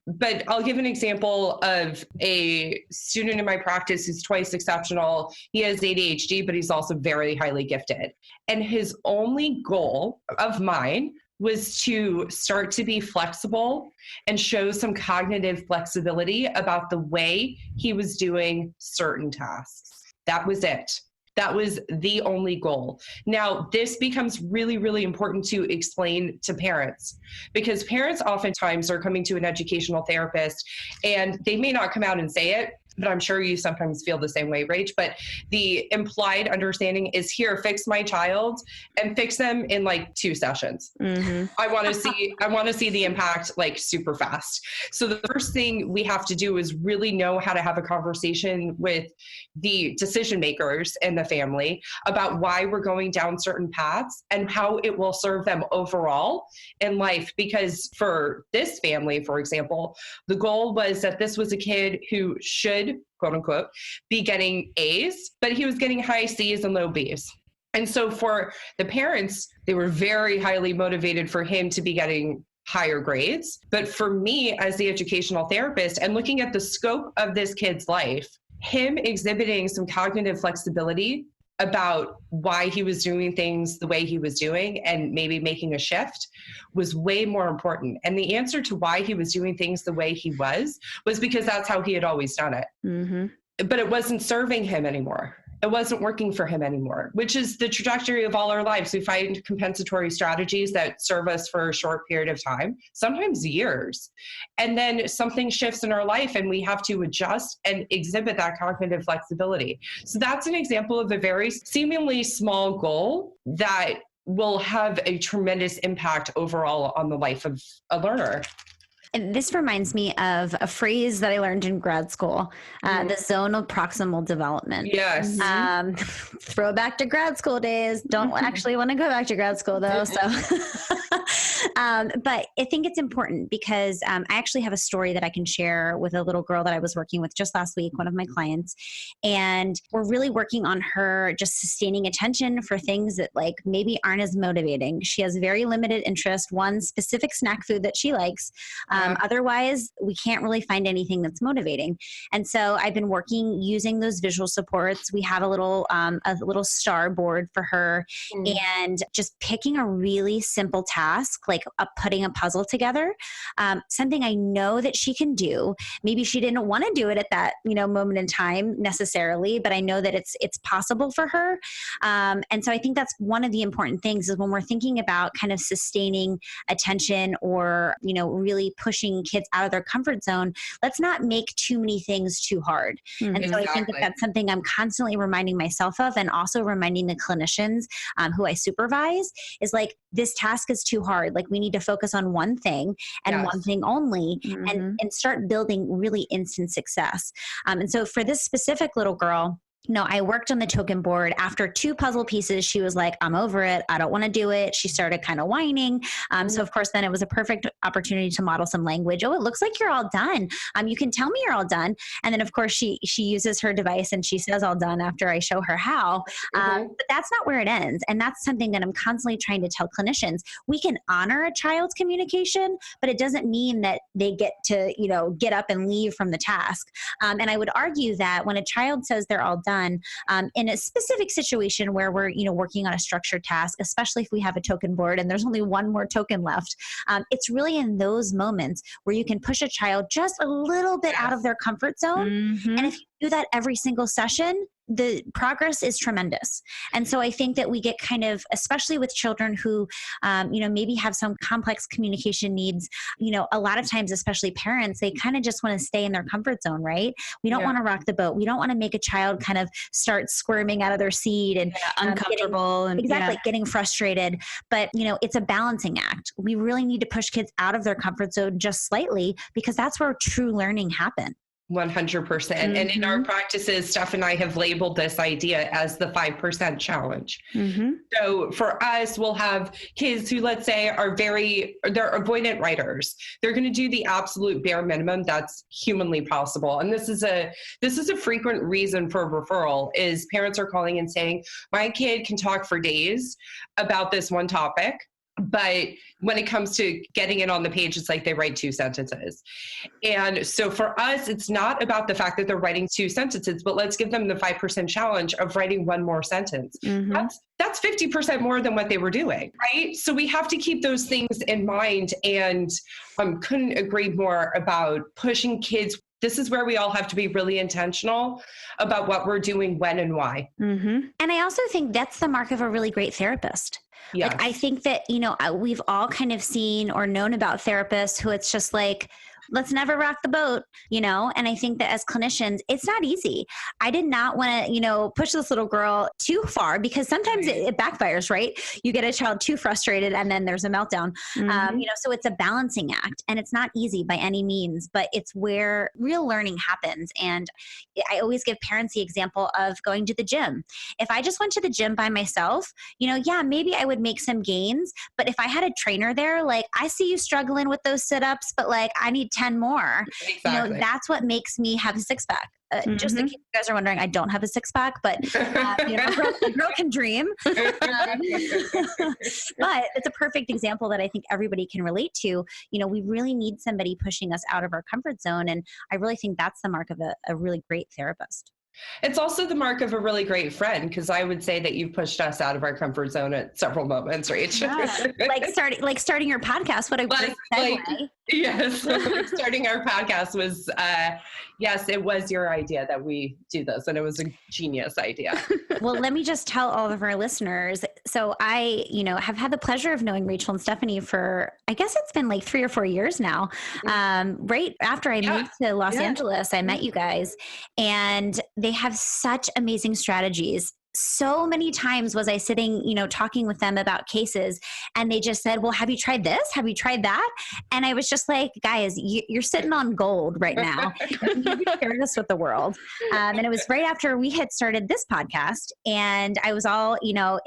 But I'll give an example of a student in my practice who's twice exceptional. He has ADHD, but he's also very highly gifted. And his only goal of mine was to start to be flexible and show some cognitive flexibility about the way he was doing certain tasks. That was it. That was the only goal. Now, this becomes really, really important to explain to parents because parents oftentimes are coming to an educational therapist and they may not come out and say it, but I'm sure you sometimes feel the same way, Rach, but the implied understanding is here, fix my child and fix them in like 2 sessions. I want to see the impact like super fast. So the first thing we have to do is really know how to have a conversation with the decision makers in the family about why we're going down certain paths and how it will serve them overall in life. Because for this family, for example, the goal was that this was a kid who should, quote unquote, be getting A's, but he was getting high C's and low B's. And so for the parents, they were very highly motivated for him to be getting higher grades. But for me as the educational therapist and looking at the scope of this kid's life, him exhibiting some cognitive flexibility about why he was doing things the way he was doing and maybe making a shift was way more important. And the answer to why he was doing things the way he was because that's how he had always done it. But it wasn't serving him anymore. It wasn't working for him anymore, which is the trajectory of all our lives. We find compensatory strategies that serve us for a short period of time, sometimes years. And then something shifts in our life and we have to adjust and exhibit that cognitive flexibility. So that's an example of a very seemingly small goal that will have a tremendous impact overall on the life of a learner. And this reminds me of a phrase that I learned in grad school, the zone of proximal development. Yes. Throw back to grad school days. Don't actually want to go back to grad school though. So But I think it's important because I actually have a story that I can share with a little girl that I was working with just last week, one of my clients. And we're really working on her just sustaining attention for things that like maybe aren't as motivating. She has very limited interest, one specific snack food that she likes. Otherwise, we can't really find anything that's motivating. And so I've been working using those visual supports. We have a little star board for her and just picking a really simple task, like putting a puzzle together, something I know that she can do. Maybe she didn't want to do it at that, moment in time necessarily, but I know that it's possible for her. And so I think that's one of the important things is when we're thinking about kind of sustaining attention or, really pushing kids out of their comfort zone, let's not make too many things too hard. And so I think that that's something I'm constantly reminding myself of, and also reminding the clinicians who I supervise is like, this task is too hard. Like we need to focus on one thing and one thing only and start building really instant success. And so for this specific little girl, I worked on the token board. After 2 puzzle pieces, she was like, I'm over it. I don't want to do it. She started kind of whining. So of course, then it was a perfect opportunity to model some language. Oh, it looks like you're all done. You can tell me you're all done. And then of course she uses her device and she says all done after I show her how. But that's not where it ends. And that's something that I'm constantly trying to tell clinicians. We can honor a child's communication, but it doesn't mean that they get to, get up and leave from the task. And I would argue that when a child says they're all done, in a specific situation where we're, working on a structured task, especially if we have a token board and there's only one more token left, it's really in those moments where you can push a child just a little bit out of their comfort zone. And if you do that every single session, the progress is tremendous. And so I think that we get kind of, especially with children who, maybe have some complex communication needs, a lot of times, especially parents, they kind of just want to stay in their comfort zone, right? We don't want to rock the boat. We don't want to make a child kind of start squirming out of their seat and uncomfortable. Getting frustrated. But, it's a balancing act. We really need to push kids out of their comfort zone just slightly because that's where true learning happens. 100%. And in our practices, Steph and I have labeled this idea as the 5% challenge. So for us, we'll have kids who, let's say, they're avoidant writers. They're going to do the absolute bare minimum that's humanly possible. And this is a frequent reason for referral is parents are calling and saying, my kid can talk for days about this one topic. But when it comes to getting it on the page, it's like they write 2 sentences. And so for us, it's not about the fact that they're writing 2 sentences, but let's give them the 5% challenge of writing 1 more sentence. That's 50% more than what they were doing, right? So we have to keep those things in mind. And couldn't agree more about pushing kids. This is where we all have to be really intentional about what we're doing, when and why. And I also think that's the mark of a really great therapist. Yes. Like, I think that, we've all kind of seen or known about therapists who it's just like, let's never rock the boat, and I think that as clinicians, it's not easy. I did not want to, push this little girl too far because sometimes it backfires, right? You get a child too frustrated and then there's a meltdown. So it's a balancing act and it's not easy by any means, but it's where real learning happens. And I always give parents the example of going to the gym. If I just went to the gym by myself, maybe I would make some gains, but if I had a trainer there, like, I see you struggling with those sit-ups, but like, I need 10 more. Exactly. That's what makes me have a 6-pack. Just in case you guys are wondering, I don't have a 6-pack, but a girl can dream. But it's a perfect example that I think everybody can relate to. We really need somebody pushing us out of our comfort zone. And I really think that's the mark of a really great therapist. It's also the mark of a really great friend, because I would say that you've pushed us out of our comfit zone at several moments, Rach. Yeah. like starting your podcast. What a great segue. Yes, starting our podcast was, yes, it was your idea that we do this, and it was a genius idea. Well, let me just tell all of our listeners. So I, have had the pleasure of knowing Rachel and Stephanie for, I guess it's been like 3 or 4 years now. Right after I moved to Los Angeles, I met you guys, and they have such amazing strategies. so many times was I sitting, talking with them about cases, and they just said, well, have you tried this? Have you tried that? And I was just like, guys, you're sitting on gold right now. You need to share this with the world. And it was right after we had started this podcast, and I was all,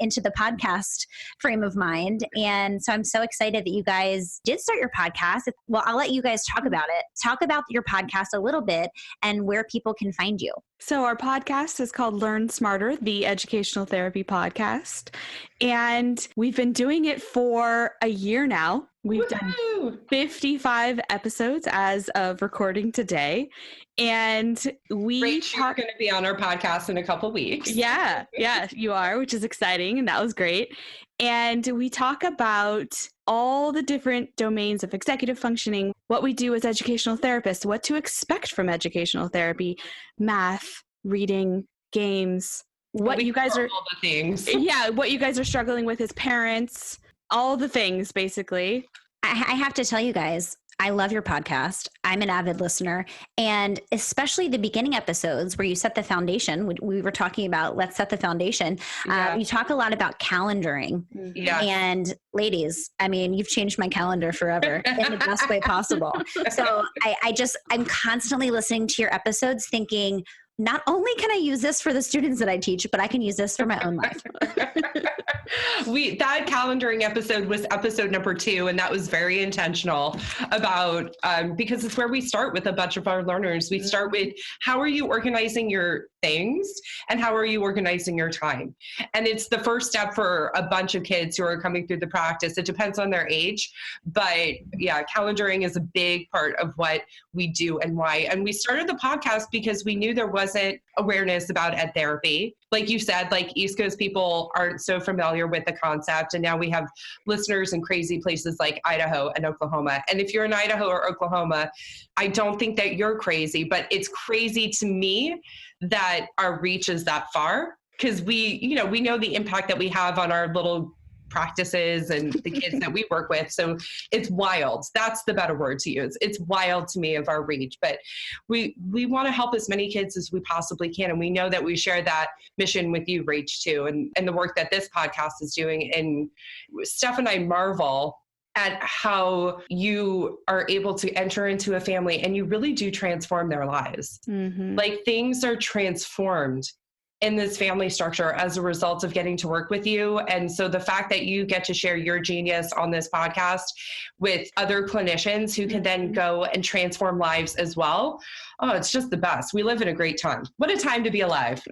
into the podcast frame of mind. And so I'm so excited that you guys did start your podcast. Well, I'll let you guys talk about it. Talk about your podcast a little bit and where people can find you. So our podcast is called Learn Smarter, the Educational Therapy Podcast. And we've been doing it for a year now. We've done 55 episodes as of recording today. And you're going to be on our podcast in a couple weeks. Yeah, you are, which is exciting. And that was great. And we talk about all the different domains of executive functioning, what we do as educational therapists, what to expect from educational therapy, math, reading, games, what you guys are, all the things. Yeah, what you guys are struggling with as parents, all the things, basically. I have to tell you guys, I love your podcast. I'm an avid listener, and especially the beginning episodes where you set the foundation. We were talking about, let's set the foundation. You talk a lot about calendaring. Yeah. And ladies, I mean, you've changed my calendar forever in the best way possible. So I'm constantly listening to your episodes thinking, not only can I use this for the students that I teach, but I can use this for my own life. That calendaring episode was episode number 2, and that was very intentional about, because it's where we start with a bunch of our learners. We start with, how are you organizing your things and how are you organizing your time? And it's the first step for a bunch of kids who are coming through the practice. It depends on their age, but yeah, calendaring is a big part of what we do and why. And we started the podcast because we knew there wasn't awareness about ed therapy. Like you said, like East Coast people aren't so familiar with the concept. And now we have listeners in crazy places like Idaho and Oklahoma. And if you're in Idaho or Oklahoma, I don't think that you're crazy, but it's crazy to me that our reach is that far, because we know the impact that we have on our little practices and the kids that we work with. So it's wild. That's the better word to use. It's wild to me of our reach, but we want to help as many kids as we possibly can. And we know that we share that mission with you, Rach, too, and the work that this podcast is doing. And Steph and I marvel at how you are able to enter into a family and you really do transform their lives. Mm-hmm. Like, things are transformed in this family structure as a result of getting to work with you. And so the fact that you get to share your genius on this podcast with other clinicians who can then go and transform lives as well. Oh, it's just the best. We live in a great time. What a time to be alive.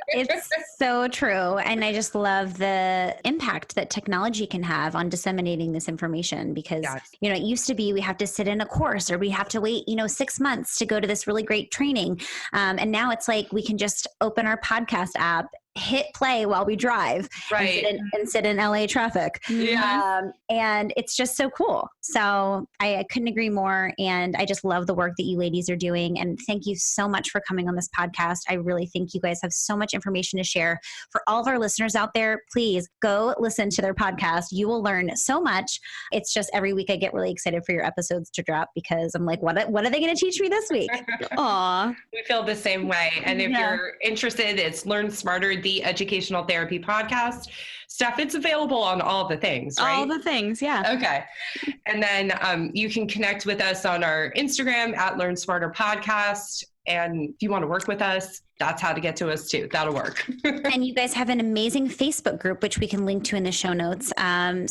It's so true. And I just love the impact that technology can have on disseminating this information, because, it used to be we have to sit in a course or we have to wait, 6 months to go to this really great training. And now it's like we can just open our podcast app, hit play while we drive, right, and sit in LA traffic. Yeah. And it's just so cool. So I couldn't agree more. And I just love the work that you ladies are doing. And thank you so much for coming on this podcast. I really think you guys have so much information to share. For all of our listeners out there, please go listen to their podcast. You will learn so much. It's just every week I get really excited for your episodes to drop, because I'm like, what are they going to teach me this week? Aw. We feel the same way. And if you're interested, it's Learn Smarter, the Educational Therapy Podcast. Steph, it's available on all the things, right? All the things, yeah. Okay. And then you can connect with us on our Instagram at Learn Smarter Podcast. And if you want to work with us, that's how to get to us too. That'll work. And you guys have an amazing Facebook group, which we can link to in the show notes.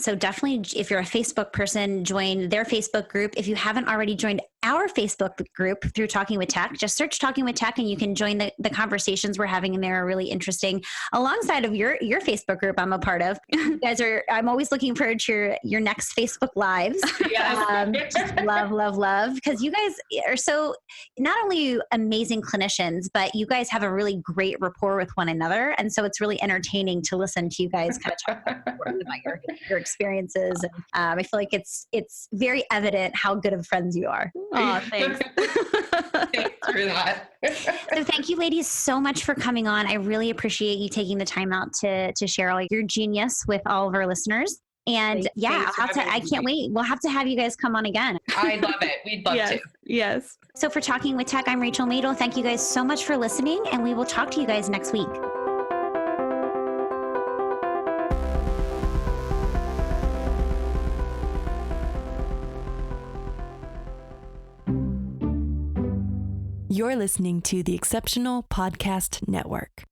So definitely, if you're a Facebook person, join their Facebook group. If you haven't already joined our Facebook group through Talking with Tech, just search Talking with Tech and you can join the conversations we're having in there are really interesting. Alongside of your Facebook group I'm a part of. You guys I'm always looking forward to your next Facebook Lives. Yes. Just love. Because you guys are so, not only amazing clinicians, but you guys have a really great rapport with one another. And so it's really entertaining to listen to you guys kind of talk about your experiences. And I feel like it's very evident how good of friends you are. Oh, thanks. Thanks for that. So thank you ladies so much for coming on. I really appreciate you taking the time out to share all your genius with all of our listeners. And I can't wait. We'll have to have you guys come on again. I love it. We'd love to. Yes. So for Talking with Tech, I'm Rachel Madel. Thank you guys so much for listening, and we will talk to you guys next week. You're listening to the Exceptional Podcast Network.